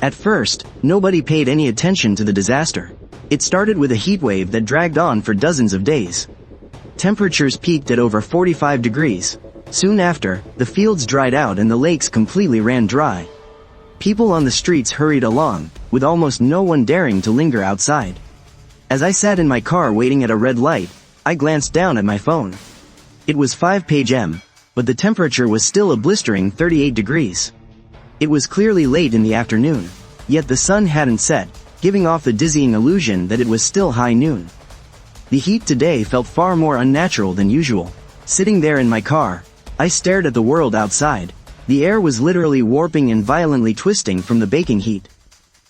At first, nobody paid any attention to the disaster. It started with a heatwave that dragged on for dozens of days. Temperatures peaked at over 45 degrees. Soon after, the fields dried out and the lakes completely ran dry. People on the streets hurried along, with almost no one daring to linger outside. As I sat in my car waiting at a red light, I glanced down at my phone. It was 5 p.m., but the temperature was still a blistering 38 degrees. It was clearly late in the afternoon, yet the sun hadn't set, giving off the dizzying illusion that it was still high noon. The heat today felt far more unnatural than usual. Sitting there in my car, I stared at the world outside. The air was literally warping and violently twisting from the baking heat.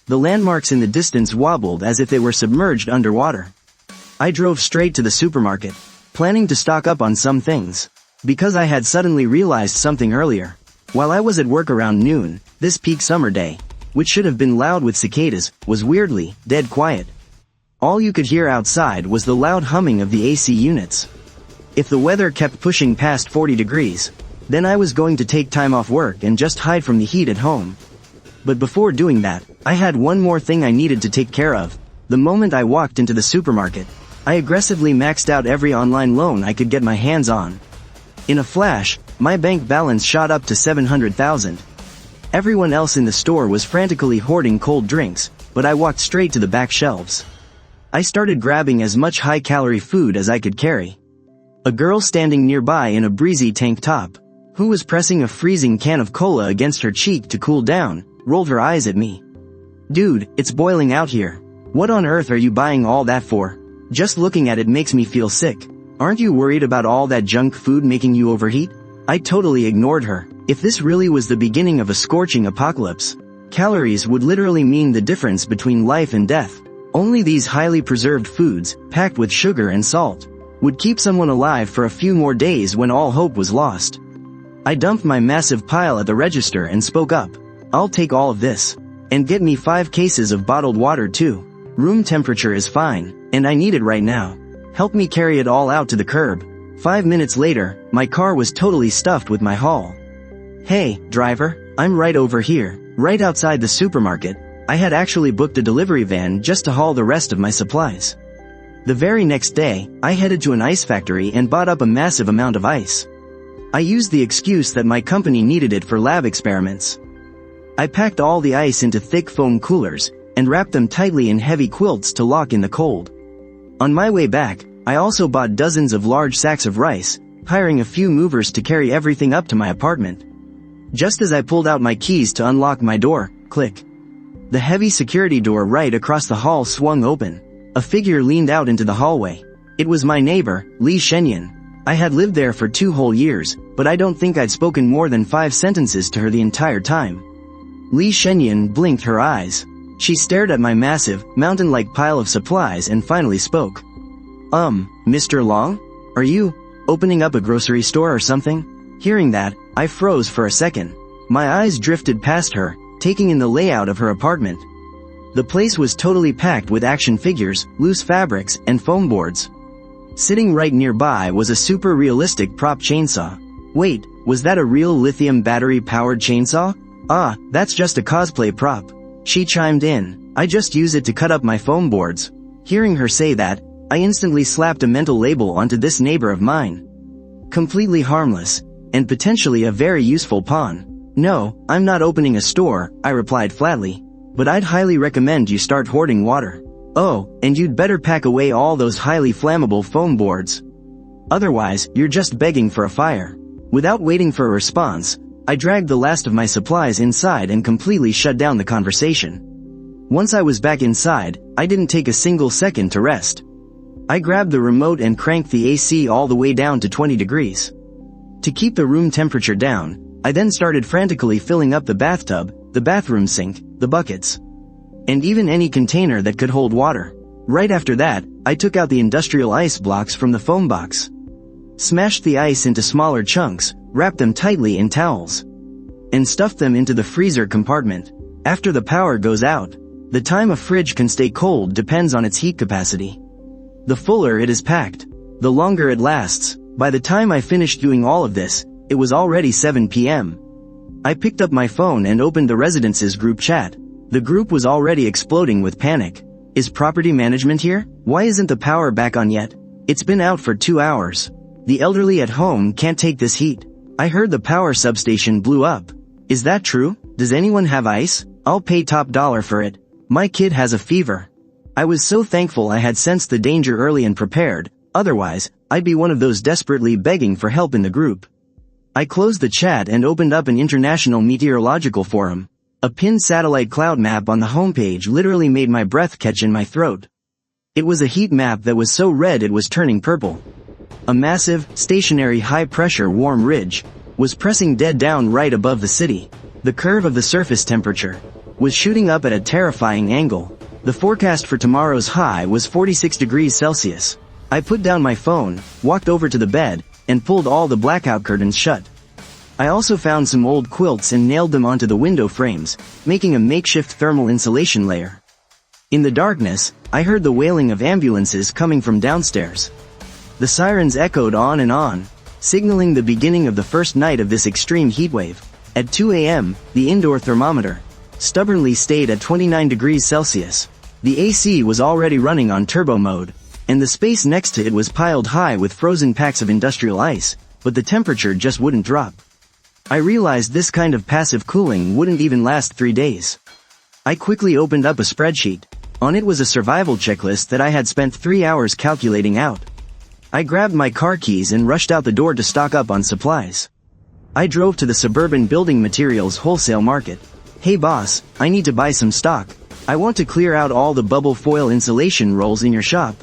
The landmarks in the distance wobbled as if they were submerged underwater. I drove straight to the supermarket, planning to stock up on some things, because I had suddenly realized something earlier. While I was at work around noon, this peak summer day, which should have been loud with cicadas, was weirdly dead quiet. All you could hear outside was the loud humming of the AC units. If the weather kept pushing past 40 degrees, then I was going to take time off work and just hide from the heat at home. But before doing that, I had one more thing I needed to take care of. The moment I walked into the supermarket, I aggressively maxed out every online loan I could get my hands on. In a flash, my bank balance shot up to 700,000. Everyone else in the store was frantically hoarding cold drinks, but I walked straight to the back shelves. I started grabbing as much high-calorie food as I could carry. A girl standing nearby in a breezy tank top, who was pressing a freezing can of cola against her cheek to cool down, rolled her eyes at me. "Dude, it's boiling out here. What on earth are you buying all that for? Just looking at it makes me feel sick. Aren't you worried about all that junk food making you overheat?" I totally ignored her. If this really was the beginning of a scorching apocalypse, calories would literally mean the difference between life and death. Only these highly preserved foods, packed with sugar and salt, would keep someone alive for a few more days when all hope was lost. I dumped my massive pile at the register and spoke up. "I'll take all of this. And get me 5 cases of bottled water too. Room temperature is fine, and I need it right now. Help me carry it all out to the curb." 5 minutes later, my car was totally stuffed with my haul. "Hey, driver, I'm right over here, right outside the supermarket." I had actually booked a delivery van just to haul the rest of my supplies. The very next day, I headed to an ice factory and bought up a massive amount of ice. I used the excuse that my company needed it for lab experiments. I packed all the ice into thick foam coolers, and wrapped them tightly in heavy quilts to lock in the cold. On my way back, I also bought dozens of large sacks of rice, hiring a few movers to carry everything up to my apartment. Just as I pulled out my keys to unlock my door, click. The heavy security door right across the hall swung open. A figure leaned out into the hallway. It was my neighbor, Lee Shenyan. I had lived there for 2 whole years, but I don't think I'd spoken more than 5 sentences to her the entire time. Lee Shenyan blinked her eyes. She stared at my massive, mountain-like pile of supplies and finally spoke. Mr. Long? Are you opening up a grocery store or something?" Hearing that, I froze for a second. My eyes drifted past her, taking in the layout of her apartment. The place was totally packed with action figures, loose fabrics, and foam boards. Sitting right nearby was a super realistic prop chainsaw. "Wait, was that a real lithium battery-powered chainsaw?" "Ah, that's just a cosplay prop," she chimed in. "I just use it to cut up my foam boards." Hearing her say that, I instantly slapped a mental label onto this neighbor of mine. Completely harmless, and potentially a very useful pawn. "No, I'm not opening a store," I replied flatly. "But I'd highly recommend you start hoarding water. Oh, and you'd better pack away all those highly flammable foam boards. Otherwise, you're just begging for a fire." Without waiting for a response, I dragged the last of my supplies inside and completely shut down the conversation. Once I was back inside, I didn't take a single second to rest. I grabbed the remote and cranked the AC all the way down to 20 degrees. To keep the room temperature down, I then started frantically filling up the bathtub, the bathroom sink, the buckets, and even any container that could hold water. Right after that, I took out the industrial ice blocks from the foam box, smashed the ice into smaller chunks, wrapped them tightly in towels, and stuffed them into the freezer compartment. After the power goes out, the time a fridge can stay cold depends on its heat capacity. The fuller it is packed, the longer it lasts. By the time I finished doing all of this, it was already 7 p.m. I picked up my phone and opened the residence's group chat. The group was already exploding with panic. Is property management here? Why isn't the power back on yet? It's been out for 2 hours. The elderly at home can't take this heat. I heard the power substation blew up. Is that true? Does anyone have ice? I'll pay top dollar for it. My kid has a fever. I was so thankful I had sensed the danger early and prepared, otherwise, I'd be one of those desperately begging for help in the group. I closed the chat and opened up an international meteorological forum. A pinned satellite cloud map on the homepage literally made my breath catch in my throat. It was a heat map that was so red it was turning purple. A massive, stationary high-pressure warm ridge was pressing dead down right above the city. The curve of the surface temperature was shooting up at a terrifying angle. The forecast for tomorrow's high was 46 degrees Celsius. I put down my phone, walked over to the bed, and pulled all the blackout curtains shut. I also found some old quilts and nailed them onto the window frames, making a makeshift thermal insulation layer. In the darkness, I heard the wailing of ambulances coming from downstairs. The sirens echoed on and on, signaling the beginning of the first night of this extreme heatwave. At 2 a.m., the indoor thermometer stubbornly stayed at 29 degrees Celsius. The AC was already running on turbo mode, and the space next to it was piled high with frozen packs of industrial ice, but the temperature just wouldn't drop. I realized this kind of passive cooling wouldn't even last 3 days. I quickly opened up a spreadsheet. On it was a survival checklist that I had spent 3 hours calculating out. I grabbed my car keys and rushed out the door to stock up on supplies. I drove to the suburban building materials wholesale market. Hey boss, I need to buy some stock. I want to clear out all the bubble foil insulation rolls in your shop.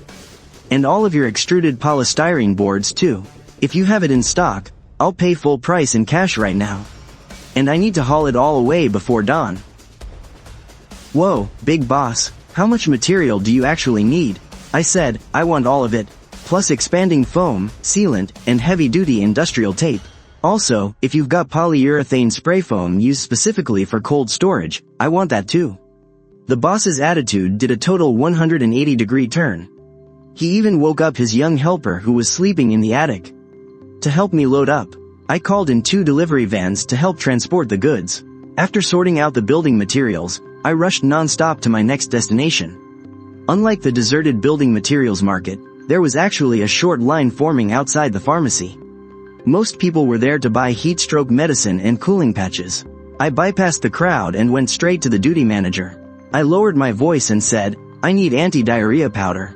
And all of your extruded polystyrene boards too. If you have it in stock, I'll pay full price in cash right now. And I need to haul it all away before dawn. Whoa, big boss, how much material do you actually need? I said, I want all of it, plus expanding foam, sealant, and heavy-duty industrial tape. Also, if you've got polyurethane spray foam used specifically for cold storage, I want that too. The boss's attitude did a total 180-degree turn. He even woke up his young helper who was sleeping in the attic. To help me load up, I called in 2 delivery vans to help transport the goods. After sorting out the building materials, I rushed non-stop to my next destination. Unlike the deserted building materials market, there was actually a short line forming outside the pharmacy. Most people were there to buy heat stroke medicine and cooling patches. I bypassed the crowd and went straight to the duty manager. I lowered my voice and said, I need anti-diarrhea powder,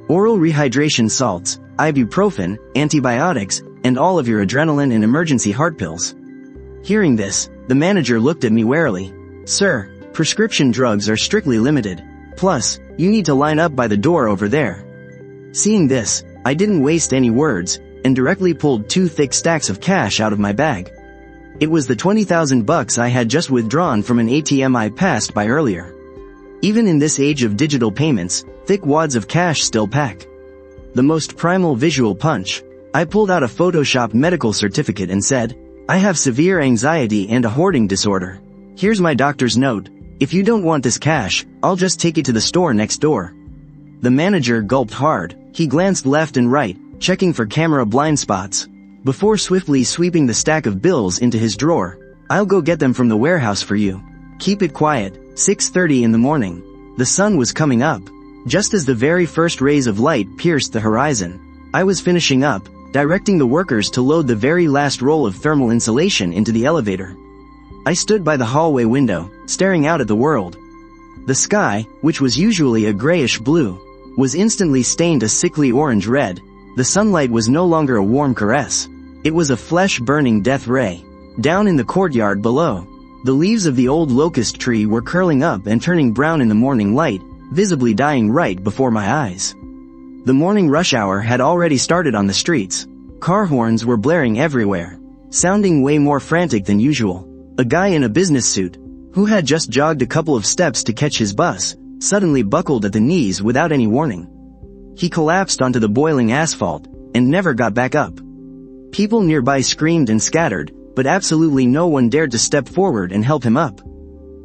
oral rehydration salts, ibuprofen, antibiotics, and all of your adrenaline and emergency heart pills. Hearing this, the manager looked at me warily. Sir, prescription drugs are strictly limited. Plus, you need to line up by the door over there. Seeing this, I didn't waste any words, and directly pulled 2 thick stacks of cash out of my bag. It was the 20,000 bucks I had just withdrawn from an ATM I passed by earlier. Even in this age of digital payments, thick wads of cash still pack the most primal visual punch. I pulled out a Photoshop medical certificate and said, I have severe anxiety and a hoarding disorder. Here's my doctor's note. If you don't want this cash, I'll just take you to the store next door. The manager gulped hard. He glanced left and right, checking for camera blind spots, before swiftly sweeping the stack of bills into his drawer. I'll go get them from the warehouse for you. Keep it quiet. 6:30 in the morning. The sun was coming up. Just as the very first rays of light pierced the horizon, I was finishing up, directing the workers to load the very last roll of thermal insulation into the elevator. I stood by the hallway window, staring out at the world. The sky, which was usually a grayish blue, was instantly stained a sickly orange red. The sunlight was no longer a warm caress. It was a flesh-burning death ray. Down in the courtyard below, the leaves of the old locust tree were curling up and turning brown in the morning light, visibly dying right before my eyes. The morning rush hour had already started on the streets. Car horns were blaring everywhere, sounding way more frantic than usual. A guy in a business suit, who had just jogged a couple of steps to catch his bus, suddenly buckled at the knees without any warning. He collapsed onto the boiling asphalt, and never got back up. People nearby screamed and scattered, but absolutely no one dared to step forward and help him up.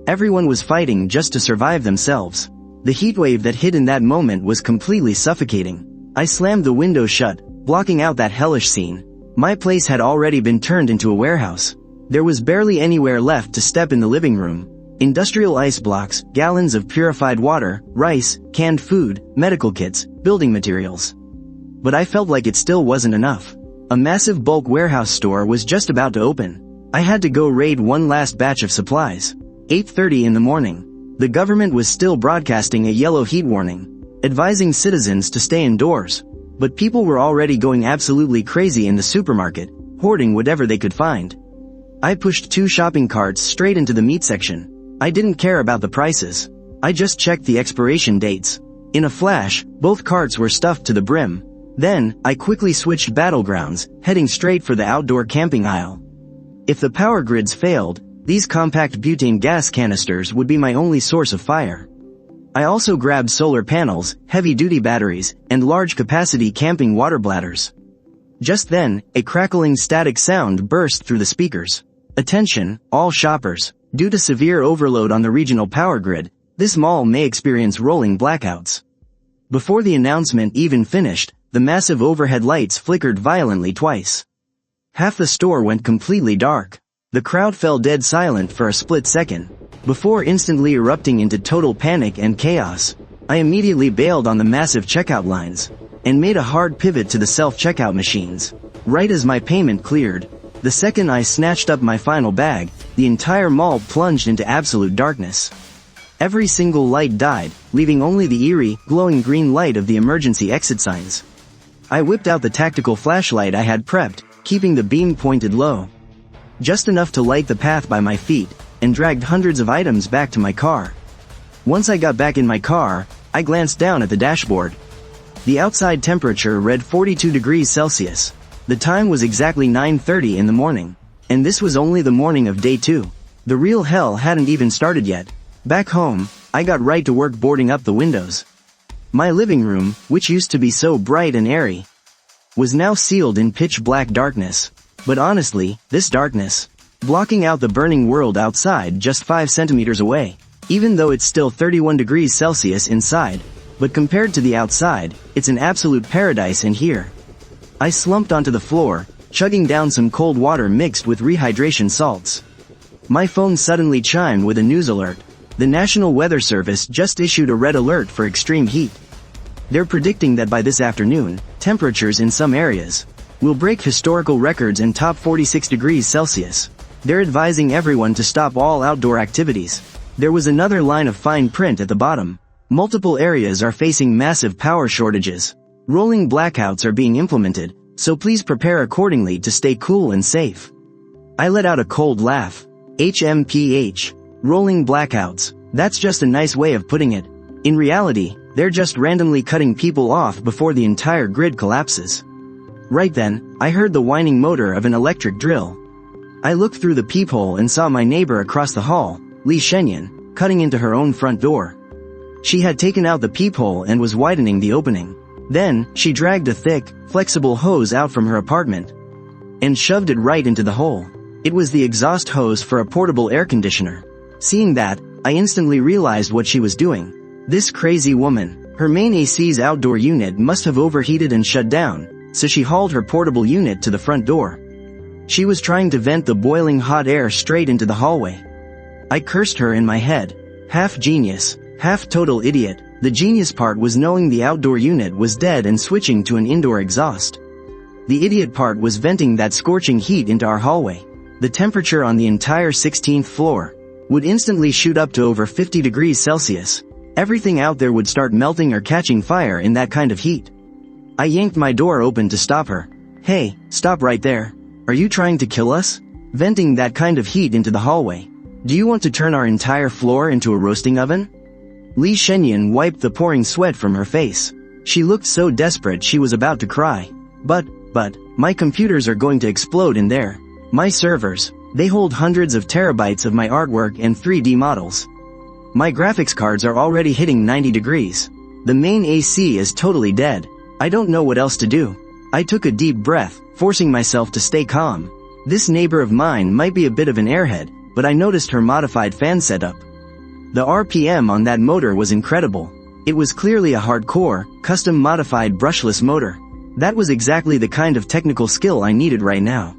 Everyone was fighting just to survive themselves. The heatwave that hit in that moment was completely suffocating. I slammed the window shut, blocking out that hellish scene. My place had already been turned into a warehouse. There was barely anywhere left to step in the living room. Industrial ice blocks, gallons of purified water, rice, canned food, medical kits, building materials. But I felt like it still wasn't enough. A massive bulk warehouse store was just about to open. I had to go raid one last batch of supplies. 8:30 in the morning. The government was still broadcasting a yellow heat warning, advising citizens to stay indoors. But people were already going absolutely crazy in the supermarket, hoarding whatever they could find. I pushed 2 shopping carts straight into the meat section. I didn't care about the prices. I just checked the expiration dates. In a flash, both carts were stuffed to the brim. Then, I quickly switched battlegrounds, heading straight for the outdoor camping aisle. If the power grids failed, these compact butane gas canisters would be my only source of fire. I also grabbed solar panels, heavy-duty batteries, and large-capacity camping water bladders. Just then, a crackling static sound burst through the speakers. Attention, all shoppers. Due to severe overload on the regional power grid, this mall may experience rolling blackouts. Before the announcement even finished, the massive overhead lights flickered violently twice. Half the store went completely dark. The crowd fell dead silent for a split second, before instantly erupting into total panic and chaos. I immediately bailed on the massive checkout lines, and made a hard pivot to the self-checkout machines. Right as my payment cleared, the second I snatched up my final bag, the entire mall plunged into absolute darkness. Every single light died, leaving only the eerie, glowing green light of the emergency exit signs. I whipped out the tactical flashlight I had prepped, keeping the beam pointed low. Just enough to light the path by my feet, and dragged hundreds of items back to my car. Once I got back in my car, I glanced down at the dashboard. The outside temperature read 42 degrees Celsius. The time was exactly 9:30 in the morning. And this was only the morning of day 2. The real hell hadn't even started yet. Back home, I got right to work boarding up the windows. My living room, which used to be so bright and airy, was now sealed in pitch black darkness. But honestly, this darkness, blocking out the burning world outside just 5 centimeters away, even though it's still 31 degrees Celsius inside, but compared to the outside, it's an absolute paradise in here. I slumped onto the floor, chugging down some cold water mixed with rehydration salts. My phone suddenly chimed with a news alert. The National Weather Service just issued a red alert for extreme heat. They're predicting that by this afternoon, temperatures in some areas will break historical records and top 46 degrees Celsius. They're advising everyone to stop all outdoor activities. There was another line of fine print at the bottom. Multiple areas are facing massive power shortages. Rolling blackouts are being implemented, so please prepare accordingly to stay cool and safe. I let out a cold laugh. HMPH. Rolling blackouts. That's just a nice way of putting it. In reality, they're just randomly cutting people off before the entire grid collapses. Right then, I heard the whining motor of an electric drill. I looked through the peephole and saw my neighbor across the hall, Lee Shenyan, cutting into her own front door. She had taken out the peephole and was widening the opening. Then, she dragged a thick, flexible hose out from her apartment and shoved it right into the hole. It was the exhaust hose for a portable air conditioner. Seeing that, I instantly realized what she was doing. This crazy woman, her main AC's outdoor unit must have overheated and shut down, so she hauled her portable unit to the front door. She was trying to vent the boiling hot air straight into the hallway. I cursed her in my head. Half genius, half total idiot. The genius part was knowing the outdoor unit was dead and switching to an indoor exhaust. The idiot part was venting that scorching heat into our hallway. The temperature on the entire 16th floor would instantly shoot up to over 50 degrees Celsius. Everything out there would start melting or catching fire in that kind of heat. I yanked my door open to stop her. Hey, stop right there. Are you trying to kill us? Venting that kind of heat into the hallway. Do you want to turn our entire floor into a roasting oven? Lee Shenyan wiped the pouring sweat from her face. She looked so desperate she was about to cry. But, my computers are going to explode in there. My servers, they hold hundreds of terabytes of my artwork and 3D models. My graphics cards are already hitting 90 degrees. The main AC is totally dead. I don't know what else to do. I took a deep breath, forcing myself to stay calm. This neighbor of mine might be a bit of an airhead, but I noticed her modified fan setup. The RPM on that motor was incredible. It was clearly a hardcore, custom-modified brushless motor. That was exactly the kind of technical skill I needed right now.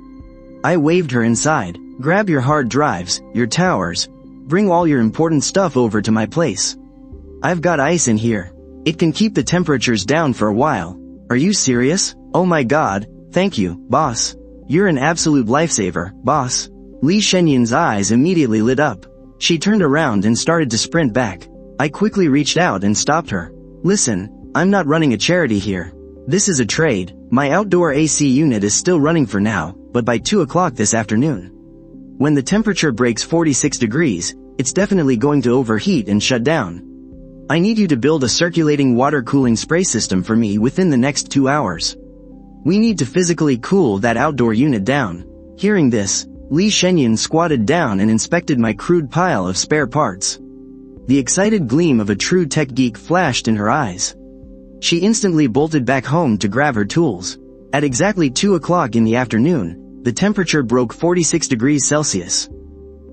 I waved her inside. Grab your hard drives, your towers, Bring all your important stuff over to my place. I've got ice in here. It can keep the temperatures down for a while. Are you serious? Oh my god, thank you, boss. You're an absolute lifesaver, boss. Li Shenyan's eyes immediately lit up. She turned around and started to sprint back. I quickly reached out and stopped her. Listen, I'm not running a charity here. This is a trade. My outdoor AC unit is still running for now, but by 2 o'clock this afternoon, when the temperature breaks 46 degrees, it's definitely going to overheat and shut down. I need you to build a circulating water cooling spray system for me within the next 2 hours. We need to physically cool that outdoor unit down. Hearing this, Li Shenyan squatted down and inspected my crude pile of spare parts. The excited gleam of a true tech geek flashed in her eyes. She instantly bolted back home to grab her tools. At exactly 2 o'clock in the afternoon, the temperature broke 46 degrees Celsius.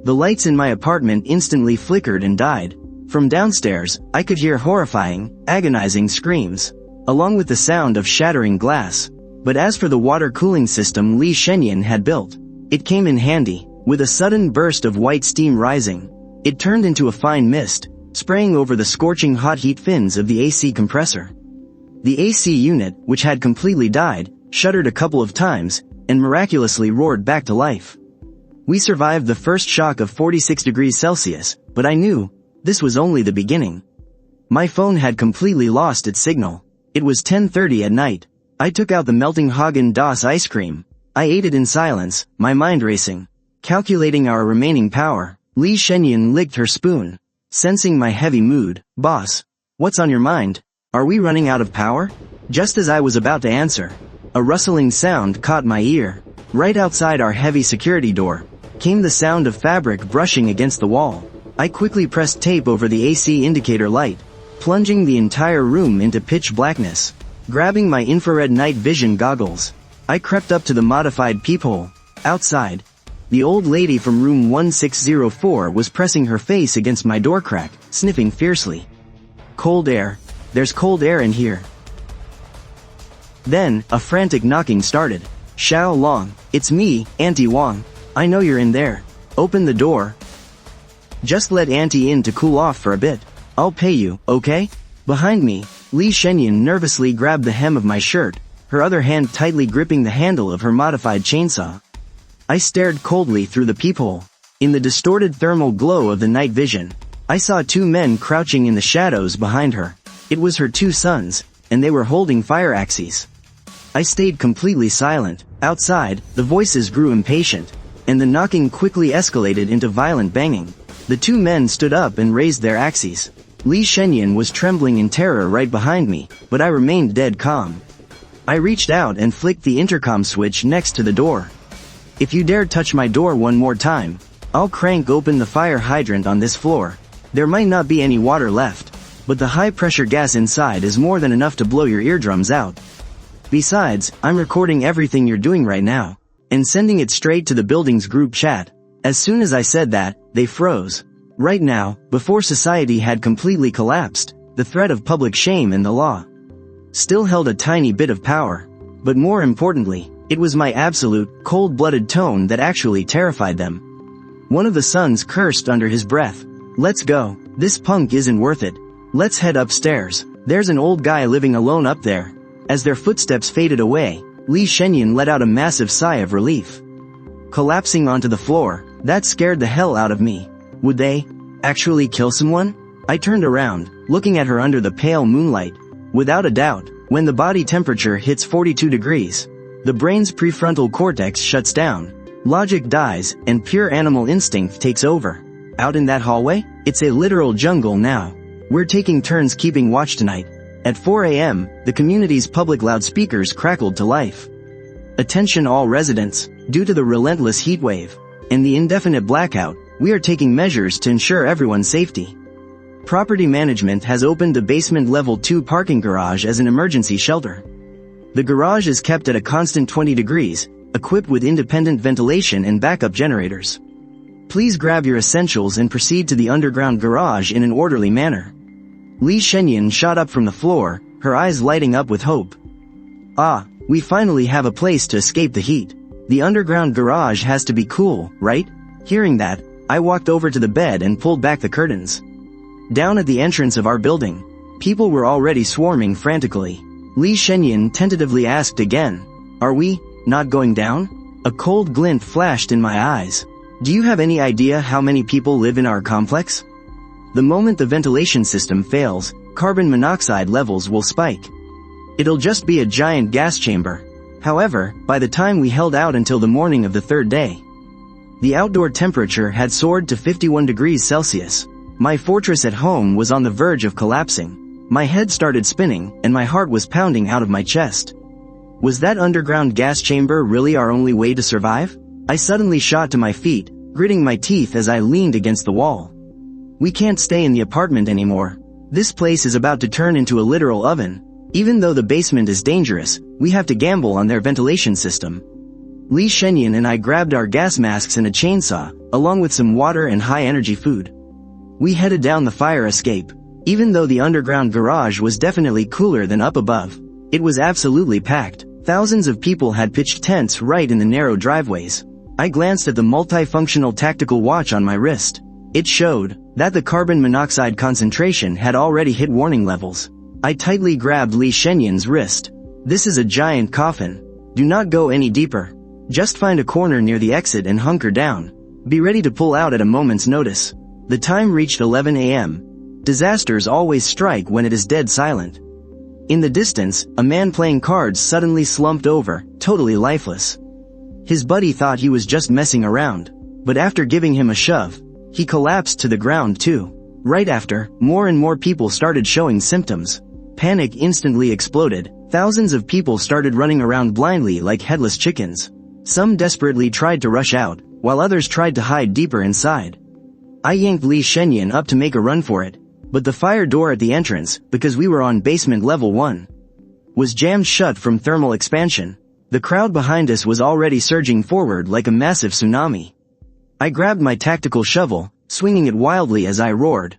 The lights in my apartment instantly flickered and died. From downstairs, I could hear horrifying, agonizing screams, along with the sound of shattering glass. But as for the water cooling system Li Shenyan had built, it came in handy. With a sudden burst of white steam rising, it turned into a fine mist, spraying over the scorching hot heat fins of the AC compressor. The AC unit, which had completely died, shuddered a couple of times, and miraculously roared back to life. We survived the first shock of 46 degrees Celsius, but I knew this was only the beginning. My phone had completely lost its signal. It was 10:30 at night. I took out the melting Haagen-Dazs ice cream. I ate it in silence, my mind racing. Calculating our remaining power, Li Shenyan licked her spoon. Sensing my heavy mood, boss, what's on your mind? Are we running out of power? Just as I was about to answer, a rustling sound caught my ear. Right outside our heavy security door came the sound of fabric brushing against the wall. I quickly pressed tape over the AC indicator light, plunging the entire room into pitch blackness. Grabbing my infrared night vision goggles, I crept up to the modified peephole. Outside, the old lady from room 1604 was pressing her face against my door crack, sniffing fiercely. Cold air. There's cold air in here. Then, a frantic knocking started. Xiao Long, it's me, Auntie Wang. I know you're in there. Open the door. Just let Auntie in to cool off for a bit. I'll pay you, okay? Behind me, Li Shenyan nervously grabbed the hem of my shirt, her other hand tightly gripping the handle of her modified chainsaw. I stared coldly through the peephole. In the distorted thermal glow of the night vision, I saw 2 men crouching in the shadows behind her. It was her 2 sons, and they were holding fire axes. I stayed completely silent. Outside, the voices grew impatient, and the knocking quickly escalated into violent banging. The 2 men stood up and raised their axes. Li Shenyan was trembling in terror right behind me, but I remained dead calm. I reached out and flicked the intercom switch next to the door. If you dare touch my door one more time, I'll crank open the fire hydrant on this floor. There might not be any water left, but the high-pressure gas inside is more than enough to blow your eardrums out. Besides, I'm recording everything you're doing right now, and sending it straight to the building's group chat. As soon as I said that, they froze. Right now, before society had completely collapsed, the threat of public shame and the law still held a tiny bit of power. But more importantly, it was my absolute, cold-blooded tone that actually terrified them. One of the sons cursed under his breath. Let's go. This punk isn't worth it. Let's head upstairs. There's an old guy living alone up there. As their footsteps faded away, Li Shenyan let out a massive sigh of relief. Collapsing onto the floor, that scared the hell out of me. Would they actually kill someone? I turned around, looking at her under the pale moonlight. Without a doubt, when the body temperature hits 42 degrees, the brain's prefrontal cortex shuts down, logic dies, and pure animal instinct takes over. Out in that hallway, it's a literal jungle now. We're taking turns keeping watch tonight. At 4 a.m., the community's public loudspeakers crackled to life. Attention all residents, due to the relentless heat wave and the indefinite blackout, we are taking measures to ensure everyone's safety. Property management has opened the basement level 2 parking garage as an emergency shelter. The garage is kept at a constant 20 degrees, equipped with independent ventilation and backup generators. Please grab your essentials and proceed to the underground garage in an orderly manner. Li Shenyan shot up from the floor, her eyes lighting up with hope. Ah, we finally have a place to escape the heat. The underground garage has to be cool, right? Hearing that, I walked over to the bed and pulled back the curtains. Down at the entrance of our building, people were already swarming frantically. Li Shenyan tentatively asked again, "Are we not going down?" A cold glint flashed in my eyes. "Do you have any idea how many people live in our complex? The moment the ventilation system fails, carbon monoxide levels will spike. It'll just be a giant gas chamber." However, by the time we held out until the morning of the third day, the outdoor temperature had soared to 51 degrees Celsius. My fortress at home was on the verge of collapsing. My head started spinning, and my heart was pounding out of my chest. Was that underground gas chamber really our only way to survive? I suddenly shot to my feet, gritting my teeth as I leaned against the wall. We can't stay in the apartment anymore. This place is about to turn into a literal oven. Even though the basement is dangerous, we have to gamble on their ventilation system. Li Shenyan and I grabbed our gas masks and a chainsaw, along with some water and high-energy food. We headed down the fire escape. Even though the underground garage was definitely cooler than up above, it was absolutely packed. Thousands of people had pitched tents right in the narrow driveways. I glanced at the multifunctional tactical watch on my wrist. It showed that the carbon monoxide concentration had already hit warning levels. I tightly grabbed Li Shenyan's wrist. "This is a giant coffin. Do not go any deeper. Just find a corner near the exit and hunker down. Be ready to pull out at a moment's notice." The time reached 11 a.m. Disasters always strike when it is dead silent. In the distance, a man playing cards suddenly slumped over, totally lifeless. His buddy thought he was just messing around, but after giving him a shove, he collapsed to the ground too. Right after, more and more people started showing symptoms. Panic instantly exploded. Thousands of people started running around blindly like headless chickens. Some desperately tried to rush out, while others tried to hide deeper inside. I yanked Li Shenyan up to make a run for it, but the fire door at the entrance, because we were on basement level 1, was jammed shut from thermal expansion. The crowd behind us was already surging forward like a massive tsunami. I grabbed my tactical shovel, swinging it wildly as I roared,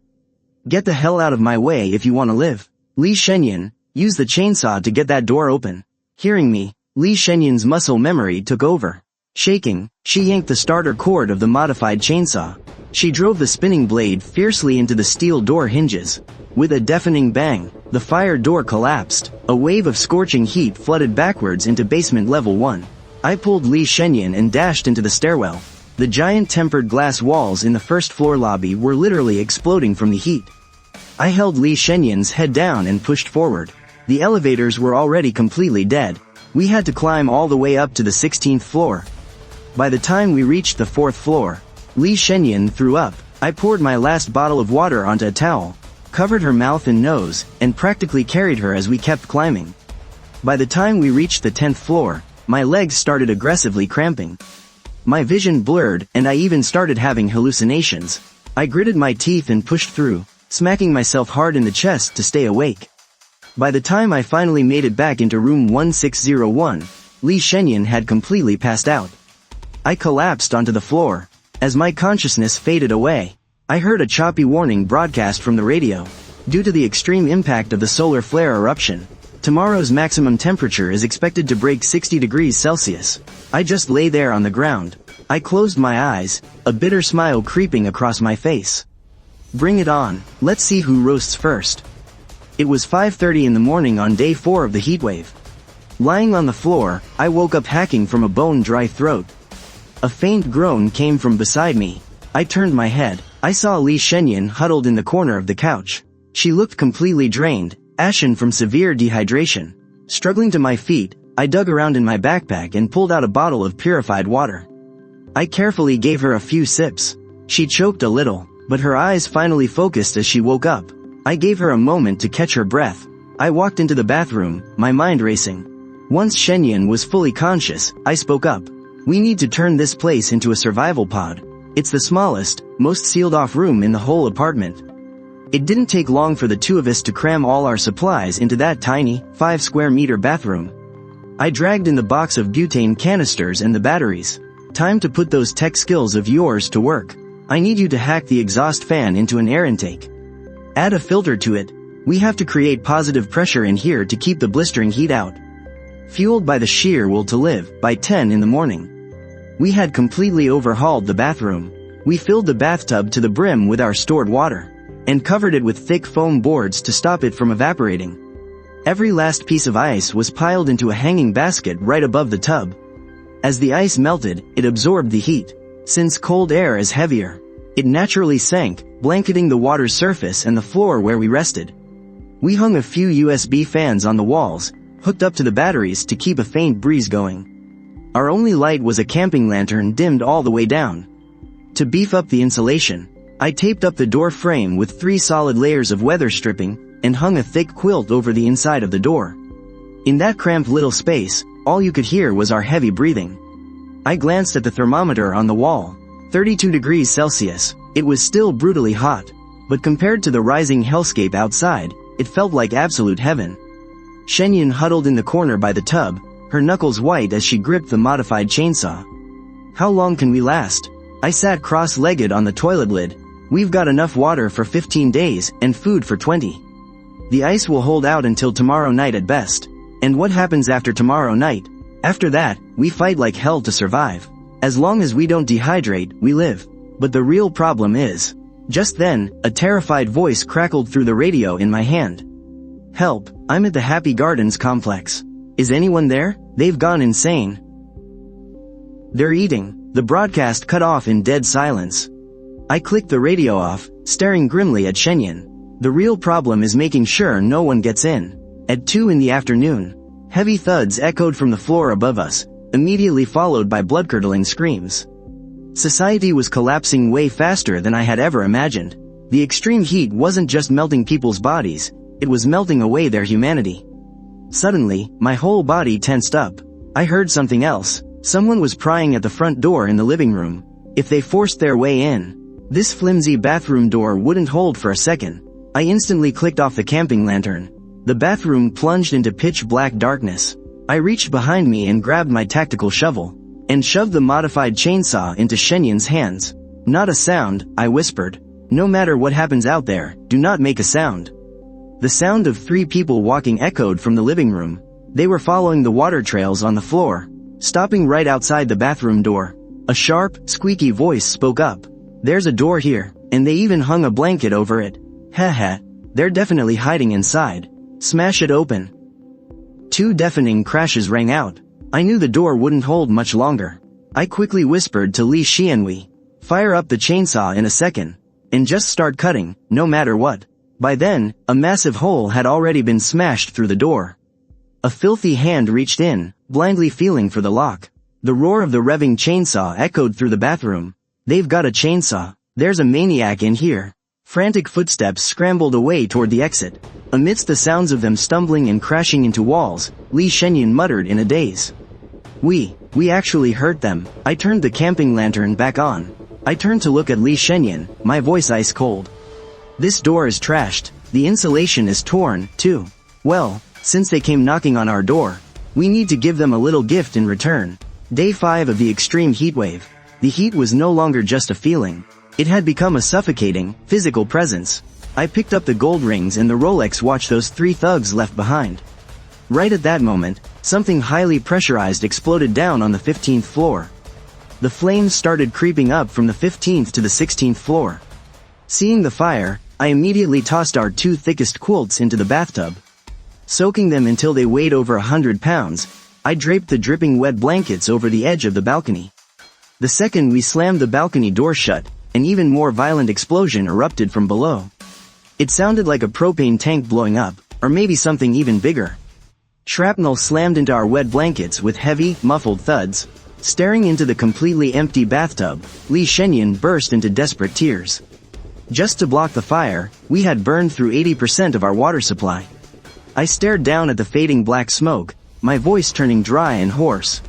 "Get the hell out of my way if you want to live." Li Shenyan, use the chainsaw to get that door open. Hearing me, Li Shenyan's muscle memory took over. Shaking, she yanked the starter cord of the modified chainsaw. She drove the spinning blade fiercely into the steel door hinges. With a deafening bang, the fire door collapsed. A wave of scorching heat flooded backwards into basement level 1. I pulled Li Shenyan and dashed into the stairwell. The giant tempered glass walls in the first floor lobby were literally exploding from the heat. I held Li Shenyan's head down and pushed forward. The elevators were already completely dead. We had to climb all the way up to the 16th floor. By the time we reached the 4th floor, Li Shenyan threw up. I poured my last bottle of water onto a towel, covered her mouth and nose, and practically carried her as we kept climbing. By the time we reached the 10th floor, my legs started aggressively cramping. My vision blurred, and I even started having hallucinations. I gritted my teeth and pushed through, smacking myself hard in the chest to stay awake. By the time I finally made it back into room 1601, Li Shenyan had completely passed out. I collapsed onto the floor. As my consciousness faded away, I heard a choppy warning broadcast from the radio. Due to the extreme impact of the solar flare eruption, tomorrow's maximum temperature is expected to break 60 degrees Celsius. I just lay there on the ground. I closed my eyes, a bitter smile creeping across my face. Bring it on, let's see who roasts first. It was 5:30 in the morning on day 4 of the heatwave. Lying on the floor, I woke up hacking from a bone-dry throat. A faint groan came from beside me. I turned my head. I saw Li Shenyan huddled in the corner of the couch. She looked completely drained, ashen from severe dehydration. Struggling to my feet, I dug around in my backpack and pulled out a bottle of purified water. I carefully gave her a few sips. She choked a little, but her eyes finally focused as she woke up. I gave her a moment to catch her breath. I walked into the bathroom, my mind racing. Once Shenyan was fully conscious, I spoke up. "We need to turn this place into a survival pod. It's the smallest, most sealed-off room in the whole apartment." It didn't take long for the two of us to cram all our supplies into that tiny, 5-square-meter bathroom. I dragged in the box of butane canisters and the batteries. "Time to put those tech skills of yours to work. I need you to hack the exhaust fan into an air intake. Add a filter to it. We have to create positive pressure in here to keep the blistering heat out." Fueled by the sheer will to live, by 10 in the morning, we had completely overhauled the bathroom. We filled the bathtub to the brim with our stored water, and covered it with thick foam boards to stop it from evaporating. Every last piece of ice was piled into a hanging basket right above the tub. As the ice melted, it absorbed the heat. Since cold air is heavier, it naturally sank, blanketing the water's surface and the floor where we rested. We hung a few USB fans on the walls, hooked up to the batteries to keep a faint breeze going. Our only light was a camping lantern dimmed all the way down. To beef up the insulation, I taped up the door frame with 3 solid layers of weather stripping and hung a thick quilt over the inside of the door. In that cramped little space, all you could hear was our heavy breathing. I glanced at the thermometer on the wall. 32 degrees Celsius. It was still brutally hot, but compared to the rising hellscape outside, it felt like absolute heaven. Shenyun huddled in the corner by the tub, her knuckles white as she gripped the modified chainsaw. How long can we last? I sat cross-legged on the toilet lid. We've got enough water for 15 days and food for 20. The ice will hold out until tomorrow night at best. And what happens after tomorrow night? After that, we fight like hell to survive. As long as we don't dehydrate, we live. But the real problem is... Just then, a terrified voice crackled through the radio in my hand. Help, I'm at the Happy Gardens complex. Is anyone there? They've gone insane. They're eating. The broadcast cut off in dead silence. I clicked the radio off, staring grimly at Shenyun. The real problem is making sure no one gets in. At 2 in the afternoon, heavy thuds echoed from the floor above us, immediately followed by blood-curdling screams. Society was collapsing way faster than I had ever imagined. The extreme heat wasn't just melting people's bodies, it was melting away their humanity. Suddenly, my whole body tensed up. I heard something else. Someone was prying at the front door in the living room. If they forced their way in, this flimsy bathroom door wouldn't hold for a second. I instantly clicked off the camping lantern. The bathroom plunged into pitch-black darkness. I reached behind me and grabbed my tactical shovel, and shoved the modified chainsaw into Shenyun's hands. Not a sound, I whispered. No matter what happens out there, do not make a sound. The sound of 3 people walking echoed from the living room. They were following the water trails on the floor, stopping right outside the bathroom door. A sharp, squeaky voice spoke up. There's a door here, and they even hung a blanket over it. Heh, they're definitely hiding inside. Smash it open. 2 deafening crashes rang out. I knew the door wouldn't hold much longer. I quickly whispered to Li Xianwei, fire up the chainsaw in a second, and just start cutting, no matter what. By then, a massive hole had already been smashed through the door. A filthy hand reached in, blindly feeling for the lock. The roar of the revving chainsaw echoed through the bathroom. They've got a chainsaw. There's a maniac in here. Frantic footsteps scrambled away toward the exit. Amidst the sounds of them stumbling and crashing into walls, Li Shenyun muttered in a daze. We actually hurt them. I turned the camping lantern back on. I turned to look at Li Shenyun, my voice ice cold. This door is trashed. The insulation is torn, too. Well, since they came knocking on our door, we need to give them a little gift in return. Day 5 of the extreme heatwave. The heat was no longer just a feeling. It had become a suffocating, physical presence. I picked up the gold rings and the Rolex watch those 3 thugs left behind. Right at that moment, something highly pressurized exploded down on the 15th floor. The flames started creeping up from the 15th to the 16th floor. Seeing the fire, I immediately tossed our 2 thickest quilts into the bathtub. Soaking them until they weighed over 100 pounds, I draped the dripping wet blankets over the edge of the balcony. The second we slammed the balcony door shut, an even more violent explosion erupted from below. It sounded like a propane tank blowing up, or maybe something even bigger. Shrapnel slammed into our wet blankets with heavy, muffled thuds. Staring into the completely empty bathtub, Li Shenyun burst into desperate tears. Just to block the fire, we had burned through 80% of our water supply. I stared down at the fading black smoke, my voice turning dry and hoarse.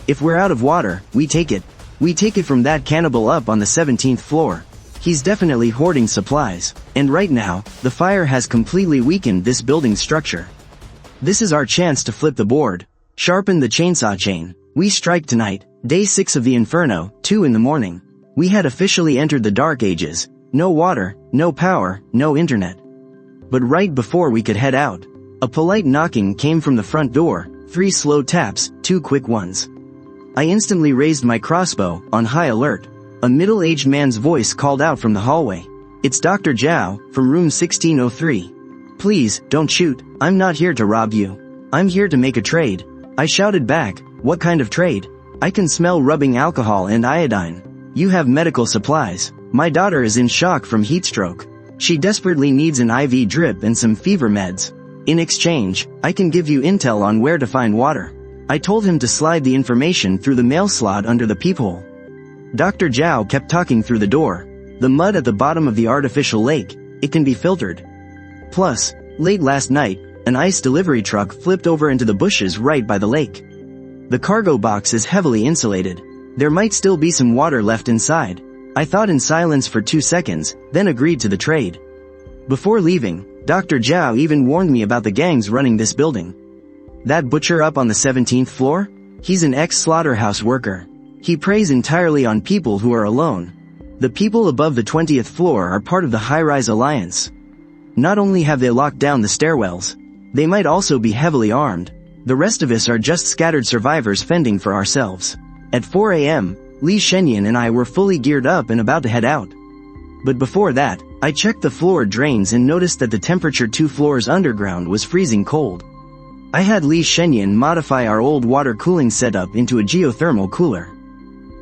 If we're out of water, we take it. We take it from that cannibal up on the 17th floor. He's definitely hoarding supplies, and right now, the fire has completely weakened this building structure. This is our chance to flip the board. Sharpen the chainsaw chain. We strike tonight, day 6 of the Inferno, 2 in the morning. We had officially entered the Dark Ages. No water, no power, no internet. But right before we could head out, a polite knocking came from the front door, 3 slow taps, 2 quick ones. I instantly raised my crossbow, on high alert. A middle-aged man's voice called out from the hallway. "It's Dr. Zhao, from room 1603. Please, don't shoot, I'm not here to rob you. I'm here to make a trade." I shouted back, "What kind of trade? I can smell rubbing alcohol and iodine. You have medical supplies. My daughter is in shock from heatstroke. She desperately needs an IV drip and some fever meds. In exchange, I can give you intel on where to find water." I told him to slide the information through the mail slot under the peephole. Dr. Zhao kept talking through the door. "The mud at the bottom of the artificial lake, it can be filtered. Plus, late last night, an ice delivery truck flipped over into the bushes right by the lake. The cargo box is heavily insulated. There might still be some water left inside." I thought in silence for 2 seconds, then agreed to the trade. Before leaving, Dr. Zhao even warned me about the gangs running this building. "That butcher up on the 17th floor? He's an ex-slaughterhouse worker. He preys entirely on people who are alone. The people above the 20th floor are part of the high-rise alliance. Not only have they locked down the stairwells, they might also be heavily armed. The rest of us are just scattered survivors fending for ourselves." At 4 a.m., Li Shenyan and I were fully geared up and about to head out. But before that, I checked the floor drains and noticed that the temperature 2 floors underground was freezing cold. I had Li Shenyan modify our old water cooling setup into a geothermal cooler.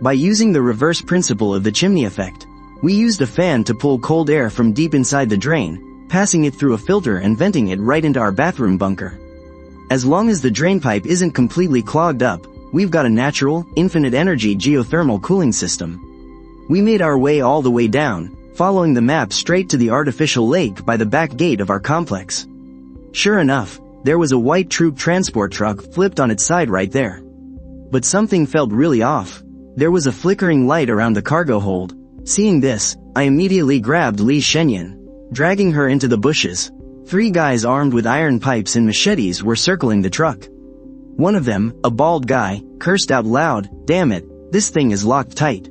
By using the reverse principle of the chimney effect, we used a fan to pull cold air from deep inside the drain, passing it through a filter and venting it right into our bathroom bunker. As long as the drain pipe isn't completely clogged up, we've got a natural, infinite energy geothermal cooling system. We made our way all the way down, following the map straight to the artificial lake by the back gate of our complex. Sure enough, there was a white troop transport truck flipped on its side right there. But something felt really off. There was a flickering light around the cargo hold. Seeing this, I immediately grabbed Li Shenyan, dragging her into the bushes. 3 guys armed with iron pipes and machetes were circling the truck. One of them, a bald guy, cursed out loud, "Damn it, this thing is locked tight."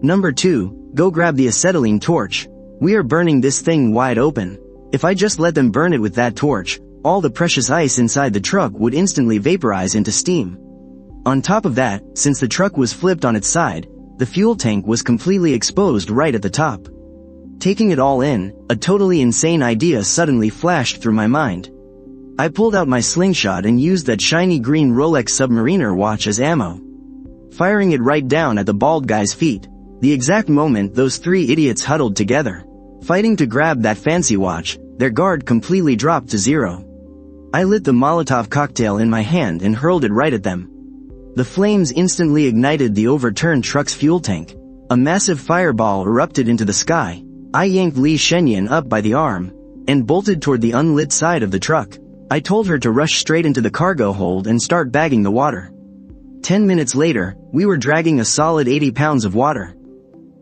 Number 2, "Go grab the acetylene torch. We are burning this thing wide open. If I just let them burn it with that torch, all the precious ice inside the truck would instantly vaporize into steam." On top of that, since the truck was flipped on its side, the fuel tank was completely exposed right at the top. Taking it all in, a totally insane idea suddenly flashed through my mind. I pulled out my slingshot and used that shiny green Rolex Submariner watch as ammo, firing it right down at the bald guy's feet. The exact moment those 3 idiots huddled together, fighting to grab that fancy watch, their guard completely dropped to 0. I lit the Molotov cocktail in my hand and hurled it right at them. The flames instantly ignited the overturned truck's fuel tank. A massive fireball erupted into the sky. I yanked Li Shenyan up by the arm, and bolted toward the unlit side of the truck. I told her to rush straight into the cargo hold and start bagging the water. 10 minutes later, we were dragging a solid 80 pounds of water,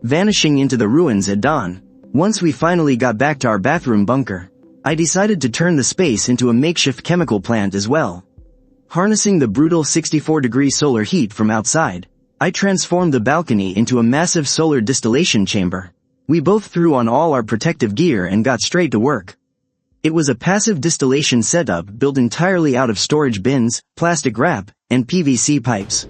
vanishing into the ruins at dawn. Once we finally got back to our bathroom bunker, I decided to turn the space into a makeshift chemical plant as well. Harnessing the brutal 64-degree solar heat from outside, I transformed the balcony into a massive solar distillation chamber. We both threw on all our protective gear and got straight to work. It was a passive distillation setup built entirely out of storage bins, plastic wrap, and PVC pipes.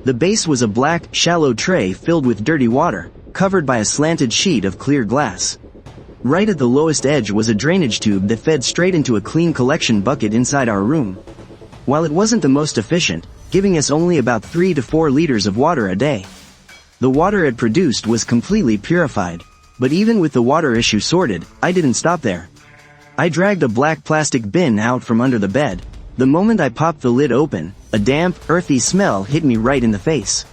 The base was a black, shallow tray filled with dirty water, covered by a slanted sheet of clear glass. Right at the lowest edge was a drainage tube that fed straight into a clean collection bucket inside our room. While it wasn't the most efficient, giving us only about 3 to 4 liters of water a day, the water it produced was completely purified. But even with the water issue sorted, I didn't stop there. I dragged a black plastic bin out from under the bed. The moment I popped the lid open, a damp, earthy smell hit me right in the face.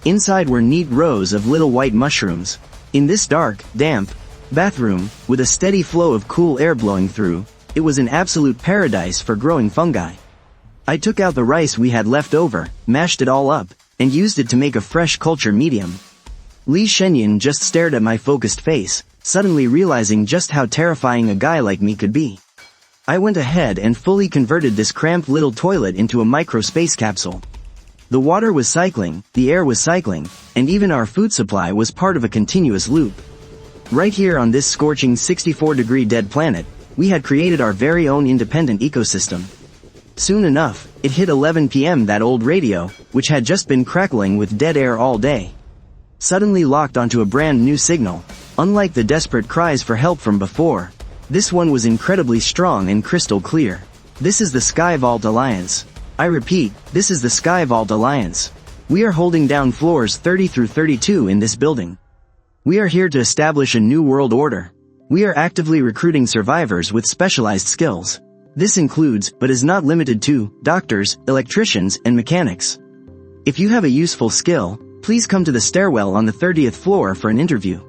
Inside were neat rows of little white mushrooms. In this dark, damp bathroom, with a steady flow of cool air blowing through, it was an absolute paradise for growing fungi. I took out the rice we had left over, mashed it all up, and used it to make a fresh culture medium. Li Shenyan just stared at my focused face, suddenly realizing just how terrifying a guy like me could be. I went ahead and fully converted this cramped little toilet into a micro space capsule. The water was cycling, the air was cycling, and even our food supply was part of a continuous loop. Right here on this scorching 64-degree dead planet, we had created our very own independent ecosystem. Soon enough, it hit 11 p.m. that old radio, which had just been crackling with dead air all day, suddenly locked onto a brand new signal. Unlike the desperate cries for help from before, this one was incredibly strong and crystal clear. This is the Sky Vault Alliance. I repeat, this is the Sky Vault Alliance. We are holding down floors 30 through 32 in this building. We are here to establish a new world order. We are actively recruiting survivors with specialized skills. This includes, but is not limited to, doctors, electricians, and mechanics. If you have a useful skill, please come to the stairwell on the 30th floor for an interview.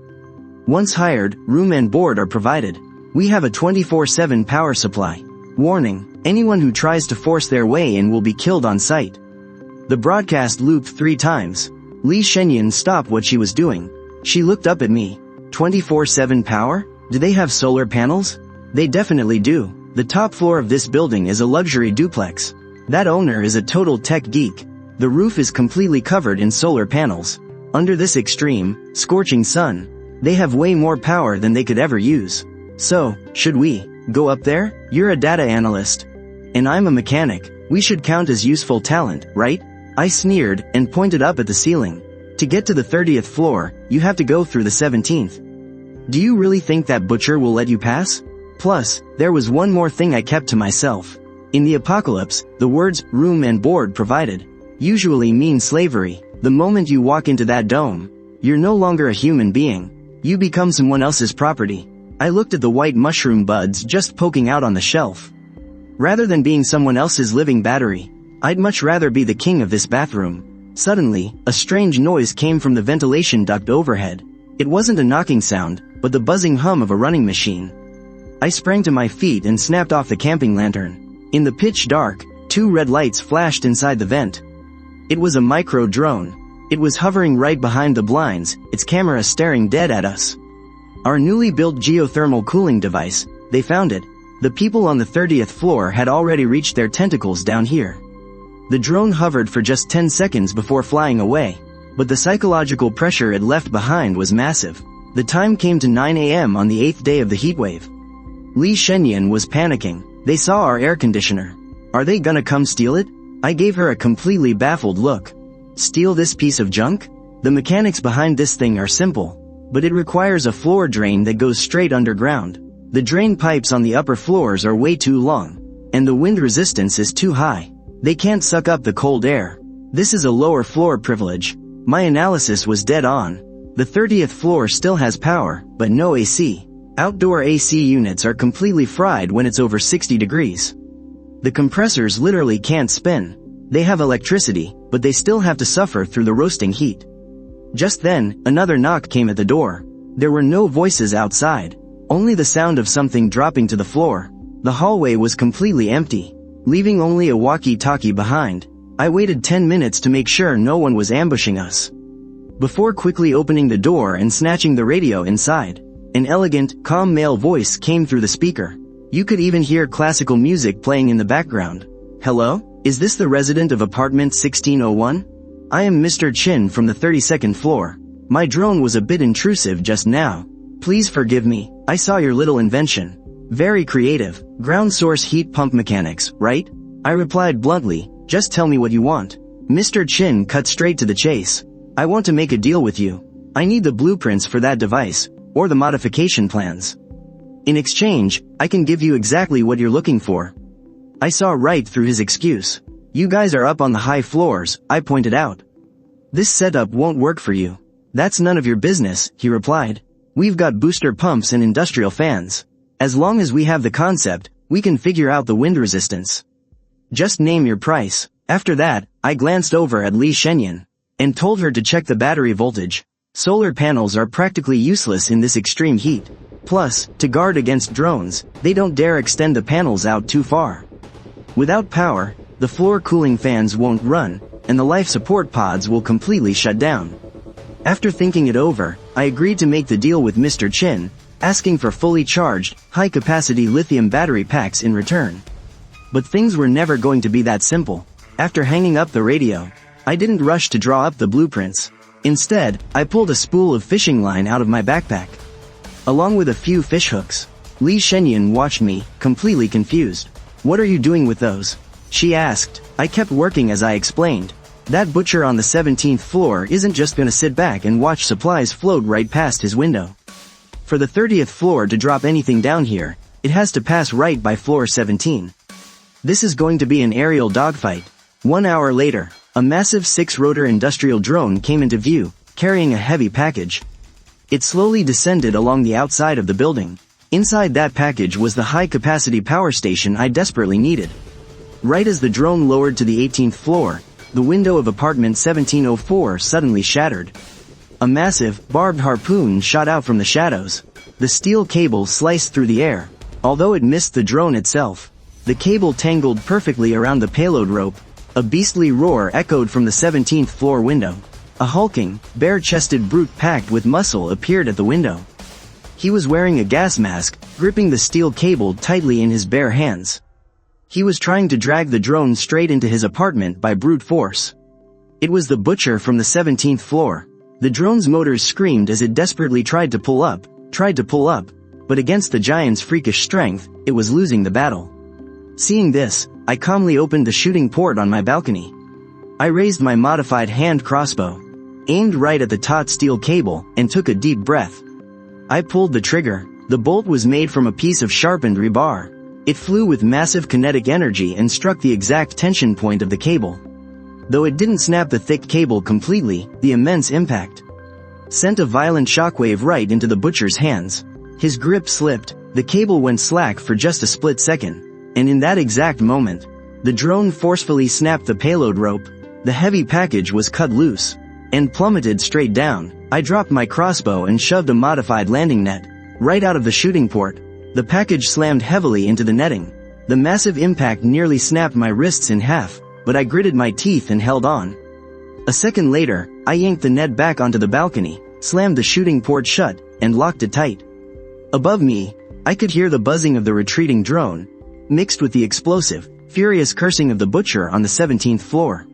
Once hired, room and board are provided. We have a 24/7 power supply. Warning, anyone who tries to force their way in will be killed on sight. The broadcast looped 3 times. Li Shenyan stopped what she was doing. She looked up at me. 24/7 power? Do they have solar panels? They definitely do. The top floor of this building is a luxury duplex. That owner is a total tech geek. The roof is completely covered in solar panels. Under this extreme, scorching sun, they have way more power than they could ever use. So, should we go up there? You're a data analyst. And I'm a mechanic. We should count as useful talent, right? I sneered and pointed up at the ceiling. To get to the 30th floor, you have to go through the 17th. Do you really think that butcher will let you pass? Plus, there was one more thing I kept to myself. In the apocalypse, the words room and board provided usually mean slavery. The moment you walk into that dome, you're no longer a human being. You become someone else's property. I looked at the white mushroom buds just poking out on the shelf. Rather than being someone else's living battery, I'd much rather be the king of this bathroom. Suddenly, a strange noise came from the ventilation duct overhead. It wasn't a knocking sound, but the buzzing hum of a running machine. I sprang to my feet and snapped off the camping lantern. In the pitch dark, 2 red lights flashed inside the vent. It was a micro-drone. It was hovering right behind the blinds, its camera staring dead at us. Our newly built geothermal cooling device, they found it. The people on the 30th floor had already reached their tentacles down here. The drone hovered for just 10 seconds before flying away, but the psychological pressure it left behind was massive. The time came to 9 a.m. on the 8th day of the heatwave. Li Shenyan was panicking. They saw our air conditioner. Are they gonna come steal it? I gave her a completely baffled look. Steal this piece of junk? The mechanics behind this thing are simple, but it requires a floor drain that goes straight underground. The drain pipes on the upper floors are way too long, and the wind resistance is too high. They can't suck up the cold air. This is a lower floor privilege. My analysis was dead on. The 30th floor still has power, but no AC. Outdoor AC units are completely fried when it's over 60 degrees. The compressors literally can't spin. They have electricity, but they still have to suffer through the roasting heat. Just then, another knock came at the door. There were no voices outside, only the sound of something dropping to the floor. The hallway was completely empty, leaving only a walkie-talkie behind. I waited 10 minutes to make sure no one was ambushing us, before quickly opening the door and snatching the radio inside. An elegant, calm male voice came through the speaker. You could even hear classical music playing in the background. Hello? Is this the resident of apartment 1601? I am Mr. Chin from the 32nd floor. My drone was a bit intrusive just now. Please forgive me. I saw your little invention. Very creative. Ground source heat pump mechanics, right? I replied bluntly. Just tell me what you want. Mr. Chin cut straight to the chase. I want to make a deal with you. I need the blueprints for that device, or the modification plans. In exchange, I can give you exactly what you're looking for. I saw right through his excuse. You guys are up on the high floors, I pointed out. This setup won't work for you. That's none of your business, he replied. We've got booster pumps and industrial fans. As long as we have the concept, we can figure out the wind resistance. Just name your price. After that, I glanced over at Li Shenyan and told her to check the battery voltage. Solar panels are practically useless in this extreme heat. Plus, to guard against drones, they don't dare extend the panels out too far. Without power, the floor cooling fans won't run, and the life support pods will completely shut down. After thinking it over, I agreed to make the deal with Mr. Chin, asking for fully charged, high-capacity lithium battery packs in return. But things were never going to be that simple. After hanging up the radio, I didn't rush to draw up the blueprints. Instead, I pulled a spool of fishing line out of my backpack, along with a few fish hooks. Li Shenyan watched me, completely confused. What are you doing with those? She asked. I kept working as I explained. That butcher on the 17th floor isn't just gonna sit back and watch supplies float right past his window. For the 30th floor to drop anything down here, it has to pass right by floor 17. This is going to be an aerial dogfight. 1 hour later, a massive 6-rotor industrial drone came into view, carrying a heavy package. It slowly descended along the outside of the building. Inside that package was the high-capacity power station I desperately needed. Right as the drone lowered to the 18th floor, the window of apartment 1704 suddenly shattered. A massive, barbed harpoon shot out from the shadows. The steel cable sliced through the air. Although it missed the drone itself, the cable tangled perfectly around the payload rope. A beastly roar echoed from the 17th floor window. A hulking, bare-chested brute packed with muscle appeared at the window. He was wearing a gas mask, gripping the steel cable tightly in his bare hands. He was trying to drag the drone straight into his apartment by brute force. It was the butcher from the 17th floor. The drone's motors screamed as it desperately tried to pull up, but against the giant's freakish strength, it was losing the battle. Seeing this, I calmly opened the shooting port on my balcony. I raised my modified hand crossbow, aimed right at the taut steel cable, and took a deep breath. I pulled the trigger. The bolt was made from a piece of sharpened rebar. It flew with massive kinetic energy and struck the exact tension point of the cable. Though it didn't snap the thick cable completely, the immense impact sent a violent shockwave right into the butcher's hands. His grip slipped, the cable went slack for just a split second, and in that exact moment, the drone forcefully snapped the payload rope. The heavy package was cut loose and plummeted straight down. I dropped my crossbow and shoved a modified landing net right out of the shooting port. The package slammed heavily into the netting. The massive impact nearly snapped my wrists in half, but I gritted my teeth and held on. A second later, I yanked the net back onto the balcony, slammed the shooting port shut, and locked it tight. Above me, I could hear the buzzing of the retreating drone, mixed with the explosive, furious cursing of the butcher on the 17th floor.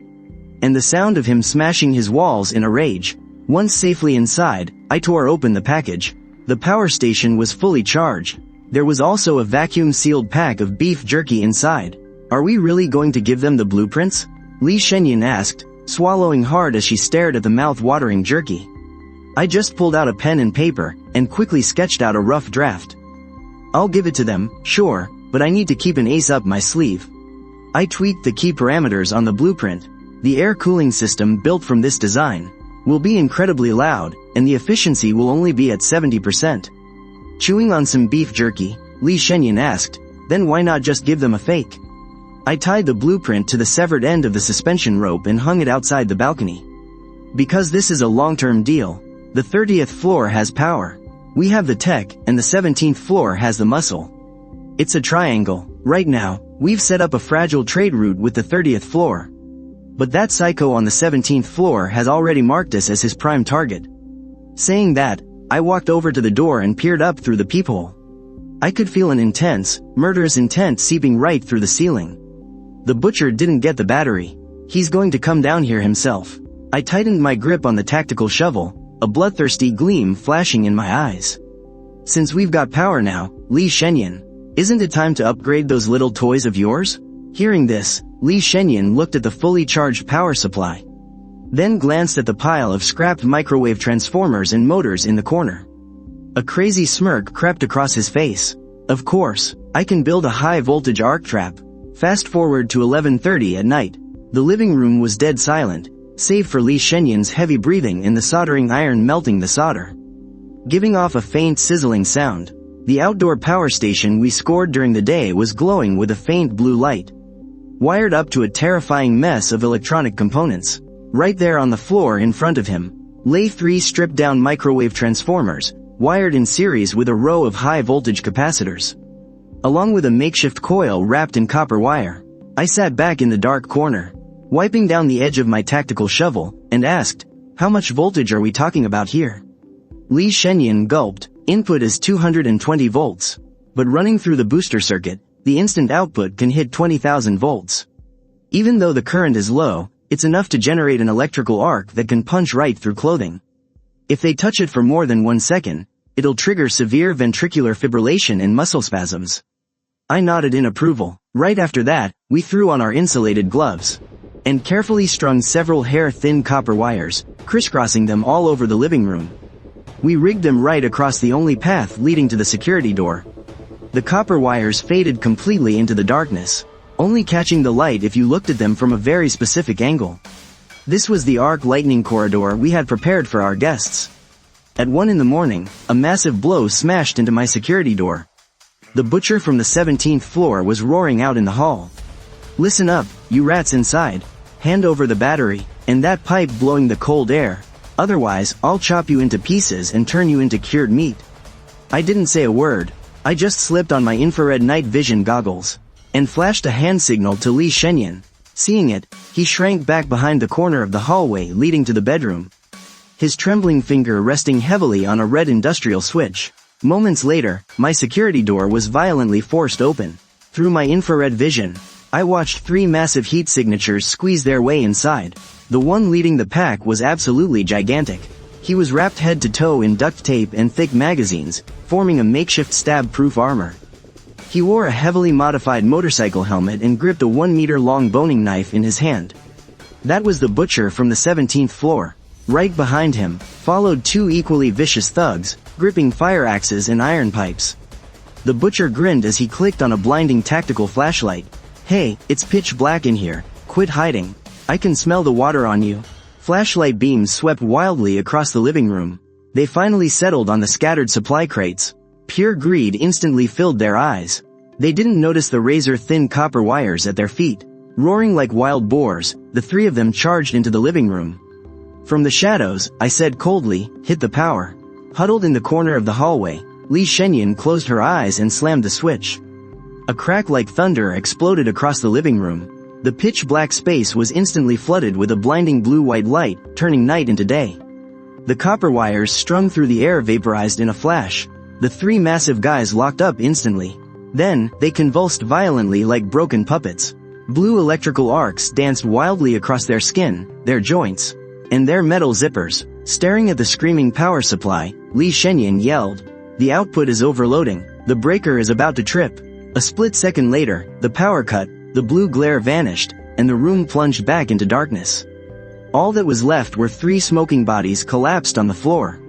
And the sound of him smashing his walls in a rage. Once safely inside, I tore open the package. The power station was fully charged. There was also a vacuum-sealed pack of beef jerky inside. Are we really going to give them the blueprints? Li Shenyan asked, swallowing hard as she stared at the mouth-watering jerky. I just pulled out a pen and paper, and quickly sketched out a rough draft. I'll give it to them, sure, but I need to keep an ace up my sleeve. I tweaked the key parameters on the blueprint. The air cooling system built from this design will be incredibly loud, and the efficiency will only be at 70%. Chewing on some beef jerky, Li Shenyan asked, then why not just give them a fake? I tied the blueprint to the severed end of the suspension rope and hung it outside the balcony. Because this is a long-term deal, the 30th floor has power. We have the tech, and the 17th floor has the muscle. It's a triangle. Right now, we've set up a fragile trade route with the 30th floor. But that psycho on the 17th floor has already marked us as his prime target. Saying that, I walked over to the door and peered up through the peephole. I could feel an intense, murderous intent seeping right through the ceiling. The butcher didn't get the battery. He's going to come down here himself. I tightened my grip on the tactical shovel, a bloodthirsty gleam flashing in my eyes. Since we've got power now, Li Shenyan, isn't it time to upgrade those little toys of yours? Hearing this, Li Shenyan looked at the fully charged power supply. Then glanced at the pile of scrapped microwave transformers and motors in the corner. A crazy smirk crept across his face. Of course, I can build a high-voltage arc trap. Fast forward to 11:30 at night. The living room was dead silent, save for Li Shenyan's heavy breathing and the soldering iron melting the solder, giving off a faint sizzling sound. The outdoor power station we scored during the day was glowing with a faint blue light, wired up to a terrifying mess of electronic components. Right there on the floor in front of him lay 3 stripped-down microwave transformers, wired in series with a row of high-voltage capacitors, along with a makeshift coil wrapped in copper wire. I sat back in the dark corner, wiping down the edge of my tactical shovel, and asked, how much voltage are we talking about here? Li Shenyan gulped. Input is 220 volts. But running through the booster circuit, the instant output can hit 20,000 volts. Even though the current is low, it's enough to generate an electrical arc that can punch right through clothing. If they touch it for more than 1 second, it'll trigger severe ventricular fibrillation and muscle spasms. I nodded in approval. Right after that, we threw on our insulated gloves and carefully strung several hair-thin copper wires, crisscrossing them all over the living room. We rigged them right across the only path leading to the security door. The copper wires faded completely into the darkness, only catching the light if you looked at them from a very specific angle. This was the arc lightning corridor we had prepared for our guests. At 1 in the morning, a massive blow smashed into my security door. The butcher from the 17th floor was roaring out in the hall. "Listen up, you rats inside. Hand over the battery, and that pipe blowing the cold air. Otherwise, I'll chop you into pieces and turn you into cured meat." I didn't say a word. I just slipped on my infrared night vision goggles, and flashed a hand signal to Li Shenyan. Seeing it, he shrank back behind the corner of the hallway leading to the bedroom, his trembling finger resting heavily on a red industrial switch. Moments later, my security door was violently forced open. Through my infrared vision, I watched 3 massive heat signatures squeeze their way inside. The one leading the pack was absolutely gigantic. He was wrapped head to toe in duct tape and thick magazines, forming a makeshift stab-proof armor. He wore a heavily modified motorcycle helmet and gripped a 1-meter-long boning knife in his hand. That was the butcher from the 17th floor. Right behind him, followed 2 equally vicious thugs, gripping fire axes and iron pipes. The butcher grinned as he clicked on a blinding tactical flashlight. "Hey, it's pitch black in here. Quit hiding. I can smell the water on you." Flashlight beams swept wildly across the living room. They finally settled on the scattered supply crates. Pure greed instantly filled their eyes. They didn't notice the razor-thin copper wires at their feet. Roaring like wild boars, the 3 of them charged into the living room. From the shadows, I said coldly, "Hit the power." Huddled in the corner of the hallway, Li Shenyan closed her eyes and slammed the switch. A crack like thunder exploded across the living room. The pitch-black space was instantly flooded with a blinding blue-white light, turning night into day. The copper wires strung through the air vaporized in a flash. The 3 massive guys locked up instantly. Then, they convulsed violently like broken puppets. Blue electrical arcs danced wildly across their skin, their joints, and their metal zippers. Staring at the screaming power supply, Li Shenyan yelled, "The output is overloading. The breaker is about to trip." A split second later, the power cut, the blue glare vanished, and the room plunged back into darkness. All that was left were 3 smoking bodies collapsed on the floor.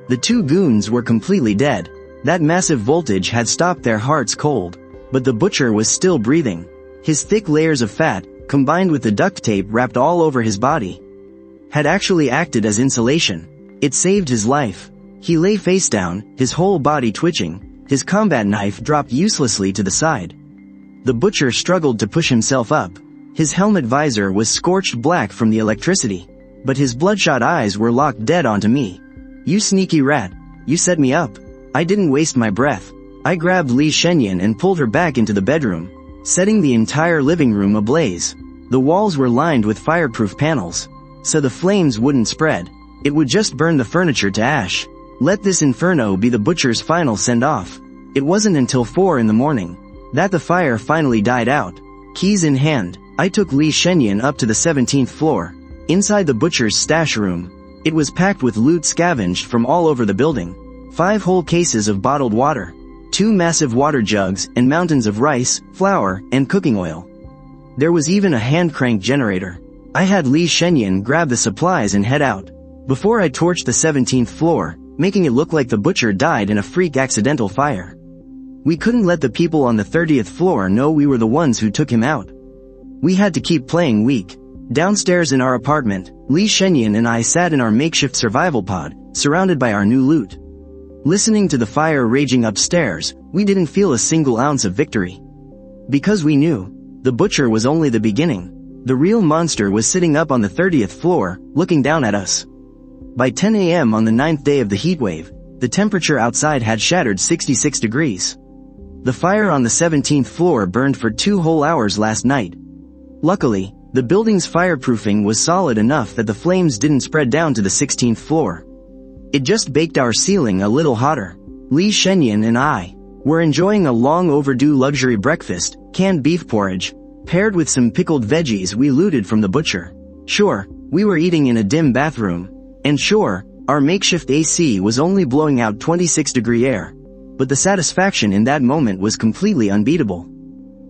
The 2 goons were completely dead. That massive voltage had stopped their hearts cold. But the butcher was still breathing. His thick layers of fat, combined with the duct tape wrapped all over his body, had actually acted as insulation. It saved his life. He lay face down, his whole body twitching, his combat knife dropped uselessly to the side. The butcher struggled to push himself up. His helmet visor was scorched black from the electricity, but his bloodshot eyes were locked dead onto me. "You sneaky rat. You set me up." I didn't waste my breath. I grabbed Li Shenyan and pulled her back into the bedroom, setting the entire living room ablaze. The walls were lined with fireproof panels, so the flames wouldn't spread. It would just burn the furniture to ash. Let this inferno be the butcher's final send-off. It wasn't until 4 in the morning that the fire finally died out. Keys in hand, I took Li Shenyan up to the 17th floor. Inside the butcher's stash room, it was packed with loot scavenged from all over the building. 5 whole cases of bottled water, 2 massive water jugs, and mountains of rice, flour, and cooking oil. There was even a hand-cranked generator. I had Li Shenyan grab the supplies and head out. Before I torched the 17th floor, making it look like the butcher died in a freak accidental fire. We couldn't let the people on the 30th floor know we were the ones who took him out. We had to keep playing weak. Downstairs in our apartment, Li Shenyan and I sat in our makeshift survival pod, surrounded by our new loot. Listening to the fire raging upstairs, we didn't feel a single ounce of victory. Because we knew, the butcher was only the beginning. The real monster was sitting up on the 30th floor, looking down at us. By 10 a.m. on the 9th day of the heatwave, the temperature outside had shattered 66 degrees. The fire on the 17th floor burned for 2 whole hours last night. Luckily, the building's fireproofing was solid enough that the flames didn't spread down to the 16th floor. It just baked our ceiling a little hotter. Li Shenyan and I were enjoying a long overdue luxury breakfast, canned beef porridge, paired with some pickled veggies we looted from the butcher. Sure, we were eating in a dim bathroom. And sure, our makeshift AC was only blowing out 26-degree air. But the satisfaction in that moment was completely unbeatable.